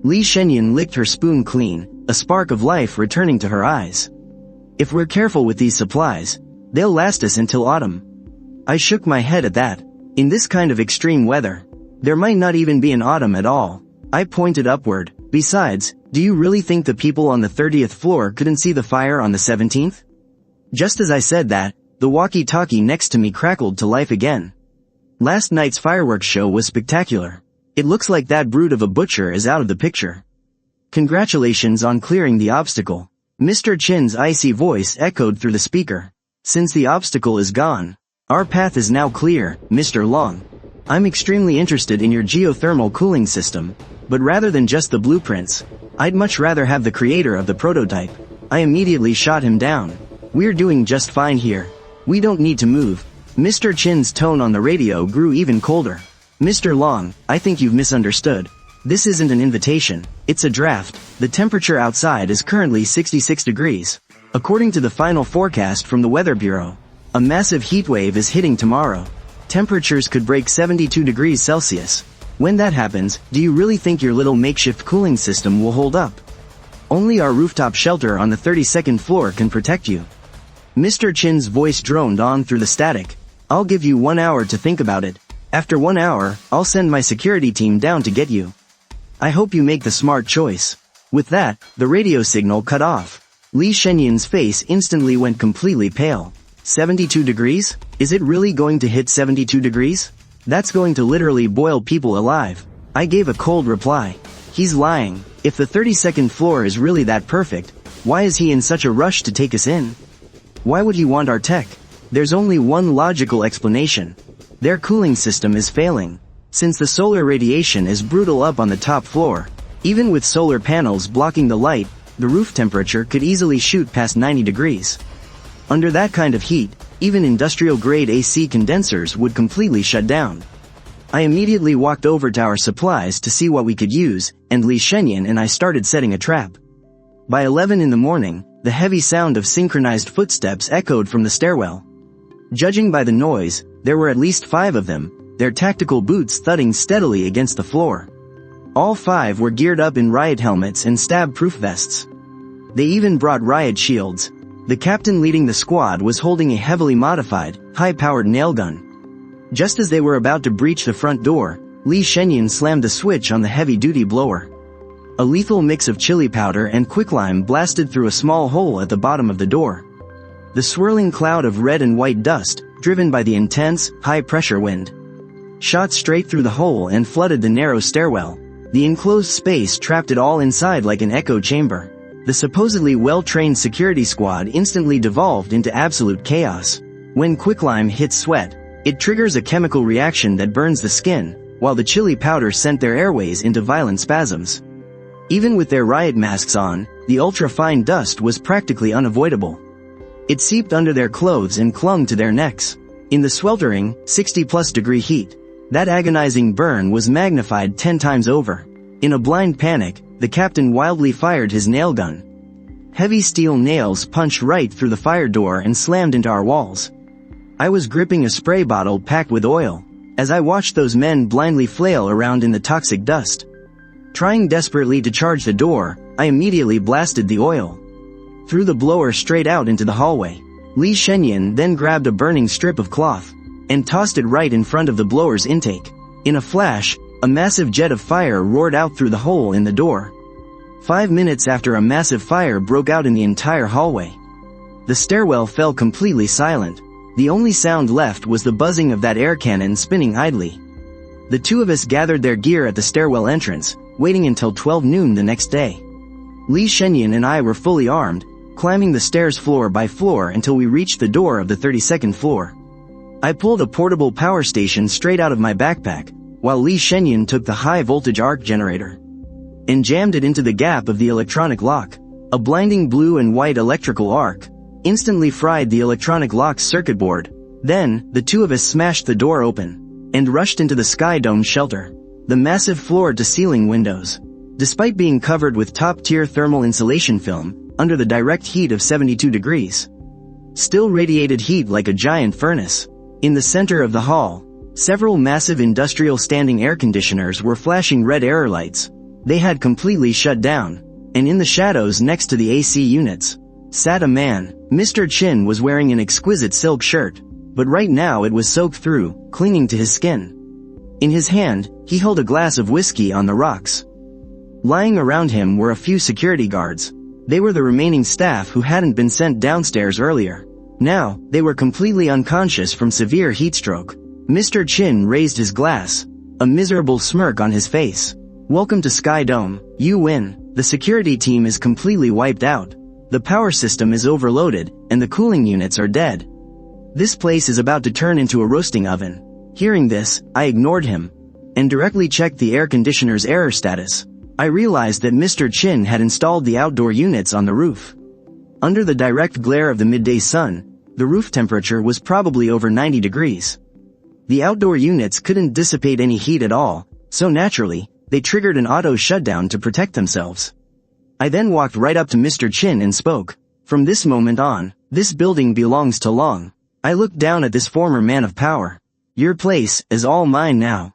Li Shenyan licked her spoon clean, a spark of life returning to her eyes. If we're careful with these supplies, they'll last us until autumn. I shook my head at that. In this kind of extreme weather, there might not even be an autumn at all. I pointed upward. Besides, do you really think the people on the 30th floor couldn't see the fire on the 17th? Just as I said that, the walkie-talkie next to me crackled to life again. Last night's fireworks show was spectacular. It looks like that brute of a butcher is out of the picture. Congratulations on clearing the obstacle. Mr. Chin's icy voice echoed through the speaker. Since the obstacle is gone, our path is now clear, Mr. Long. I'm extremely interested in your geothermal cooling system, but rather than just the blueprints, I'd much rather have the creator of the prototype. I immediately shot him down. We're doing just fine here. We don't need to move. Mr. Chin's tone on the radio grew even colder. Mr. Long, I think you've misunderstood. This isn't an invitation, it's a draft. The temperature outside is currently 66 degrees. According to the final forecast from the Weather Bureau, a massive heat wave is hitting tomorrow. Temperatures could break 72 degrees Celsius. When that happens, do you really think your little makeshift cooling system will hold up? Only our rooftop shelter on the 32nd floor can protect you. Mr. Chin's voice droned on through the static. I'll give you 1 hour to think about it. After 1 hour, I'll send my security team down to get you. I hope you make the smart choice. With that, the radio signal cut off. Li Shenyan's face instantly went completely pale. 72 degrees? Is it really going to hit 72 degrees? That's going to literally boil people alive. I gave a cold reply. He's lying. If the 32nd floor is really that perfect, why is he in such a rush to take us in? Why would he want our tech? There's only one logical explanation. Their cooling system is failing. Since the solar radiation is brutal up on the top floor, even with solar panels blocking the light, the roof temperature could easily shoot past 90 degrees. Under that kind of heat, even industrial-grade AC condensers would completely shut down. I immediately walked over to our supplies to see what we could use, and Li Shenyan and I started setting a trap. By 11 in the morning, the heavy sound of synchronized footsteps echoed from the stairwell. Judging by the noise, there were at least 5 of them, their tactical boots thudding steadily against the floor. All 5 were geared up in riot helmets and stab-proof vests. They even brought riot shields. The captain leading the squad was holding a heavily modified, high-powered nail gun. Just as they were about to breach the front door, Li Shenyan slammed the switch on the heavy-duty blower. A lethal mix of chili powder and quicklime blasted through a small hole at the bottom of the door. The swirling cloud of red and white dust, driven by the intense, high-pressure wind, shot straight through the hole and flooded the narrow stairwell. The enclosed space trapped it all inside like an echo chamber. The supposedly well-trained security squad instantly devolved into absolute chaos. When quicklime hits sweat, it triggers a chemical reaction that burns the skin, while the chili powder sent their airways into violent spasms. Even with their riot masks on, the ultra-fine dust was practically unavoidable. It seeped under their clothes and clung to their necks. In the sweltering, 60-plus degree heat, that agonizing burn was magnified 10 times over. In a blind panic, the captain wildly fired his nail gun. Heavy steel nails punched right through the fire door and slammed into our walls. I was gripping a spray bottle packed with oil, as I watched those men blindly flail around in the toxic dust. Trying desperately to charge the door, I immediately blasted the oil. Threw the blower straight out into the hallway. Li Shenyan then grabbed a burning strip of cloth, and tossed it right in front of the blower's intake. In a flash, a massive jet of fire roared out through the hole in the door. 5 minutes after, a massive fire broke out in the entire hallway. The stairwell fell completely silent. The only sound left was the buzzing of that air cannon spinning idly. The 2 of us gathered their gear at the stairwell entrance, waiting until 12 noon the next day. Li Shenyan and I were fully armed, climbing the stairs floor by floor until we reached the door of the 32nd floor. I pulled a portable power station straight out of my backpack, while Li Shenyan took the high-voltage arc generator and jammed it into the gap of the electronic lock. A blinding blue and white electrical arc instantly fried the electronic lock's circuit board. Then, the 2 of us smashed the door open and rushed into the Sky Dome shelter. The massive floor-to-ceiling windows, despite being covered with top-tier thermal insulation film, under the direct heat of 72 degrees, still radiated heat like a giant furnace. In the center of the hall, several massive industrial standing air conditioners were flashing red error lights. They had completely shut down. and in the shadows next to the AC units sat a man. Mr. Chin was wearing an exquisite silk shirt, but right now it was soaked through, clinging to his skin. In his hand, he held a glass of whiskey on the rocks. Lying around him were a few security guards. They were the remaining staff who hadn't been sent downstairs earlier. Now, they were completely unconscious from severe heatstroke. Mr. Chin raised his glass, a miserable smirk on his face. "Welcome to Sky Dome, you win. The security team is completely wiped out. The power system is overloaded, and the cooling units are dead. This place is about to turn into a roasting oven." Hearing this, I ignored him, and directly checked the air conditioner's error status. I realized that Mr. Chin had installed the outdoor units on the roof. Under the direct glare of the midday sun, the roof temperature was probably over 90 degrees. The outdoor units couldn't dissipate any heat at all, so naturally, they triggered an auto shutdown to protect themselves. I then walked right up to Mr. Chin and spoke. "From this moment on, this building belongs to Long." I looked down at this former man of power. "Your place is all mine now.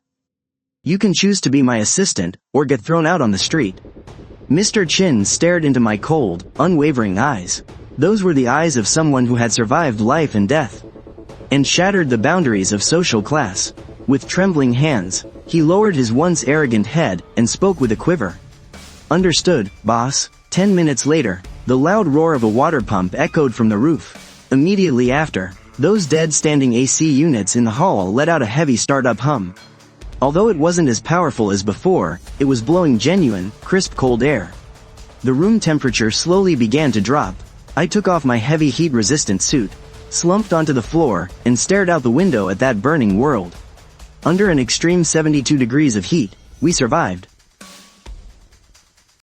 You can choose to be my assistant, or get thrown out on the street." Mr. Chin stared into my cold, unwavering eyes. Those were the eyes of someone who had survived life and death, and shattered the boundaries of social class. With trembling hands, he lowered his once arrogant head and spoke with a quiver. "Understood, boss." 10 minutes later, the loud roar of a water pump echoed from the roof. Immediately after, those dead-standing AC units in the hall let out a heavy startup hum. Although it wasn't as powerful as before, it was blowing genuine, crisp cold air. The room temperature slowly began to drop. I took off my heavy heat-resistant suit, slumped onto the floor, and stared out the window at that burning world. Under an extreme 72 degrees of heat, we survived.